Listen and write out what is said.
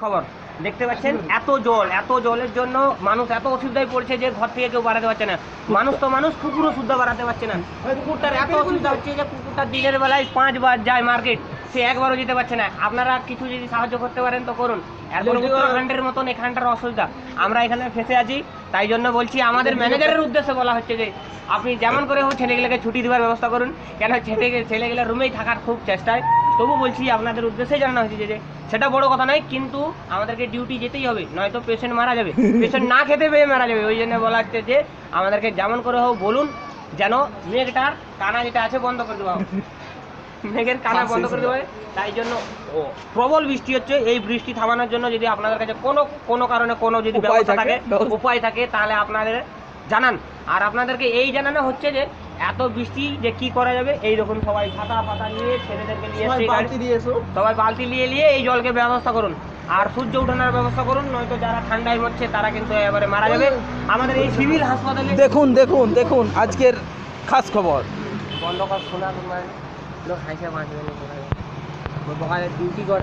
খবর দেখতে পাচ্ছেন, এত জলের জন্য মানুষ এত অসুবিধায় পড়ছে যে ঘর থেকে কেউ বাড়াতে পারছে না। মানুষ তো মানুষ, কুকুরও শুদ্ধ বাড়াতে পারছে না। কুকুরটার এত অসুবিধা হচ্ছে যে কুকুরটা দিনের বেলায় 5 বার যায় মার্কেট, সে একবারও যেতে পারছে না। আপনারা কিছু যদি সাহায্য করতে পারেন তো করুন। এখন উত্তরাখণ্ডের মতন এখানটার অসুবিধা, আমরা এখানে ফেসে আছি। তাই জন্য বলছি, আমাদের ম্যানেজারের উদ্দেশ্যে বলা হচ্ছে যে আপনি যেমন করে হোক ছেলেগুলোকে ছুটি দেওয়ার ব্যবস্থা করুন। কেন ছেলেগুলো রুমেই থাকার খুব চেষ্টায়। তবু বলছি আপনাদের উদ্দেশ্যে জানানো হয়েছে যে সেটা বড় কথা নয়, কিন্তু আমাদেরকে ডিউটি যেতেই হবে, নয়তো পেশেন্ট মারা যাবে, পেশেন্ট না খেতে পেয়ে মারা যাবে। ওই জন্য বলা হচ্ছে যে আমাদেরকে যেমন করে হোক বলুন, যেন মেঘটার কানা যেটা আছে বন্ধ করে দেওয়া হোক, মেঘের কানা বন্ধ করে দেওয়া হয়। তাই জন্য প্রবল বৃষ্টি হচ্ছে। এই বৃষ্টি থামানোর জন্য যদি আপনাদের কাছে কোনো কারণে কোনো যদি ব্যবস্থা থাকে, উপায় থাকে, তাহলে আপনাদের জানান। আর আপনাদেরকে এই জানানো হচ্ছে যে এত বৃষ্টি যে কি করা যাবে, এইরকম সবাই ছাতা পাতা নিয়ে ছেলেদেরকে নিয়ে সবাই বালতি নিয়ে এই জলকে ব্যবস্থা করুন। আর সূর্য উঠানোর ব্যবস্থা করুন, নয়তো যারা ঠান্ডায় মরছে তারা কিন্তু এবারে মারা যাবে। আমাদের এই সিভিল হাসপাতালে দেখুন আজকের খাস খবর। বন্ধ কর, শোনা তোমার লোক হাইসে বাঁচবে ডিউটি করে।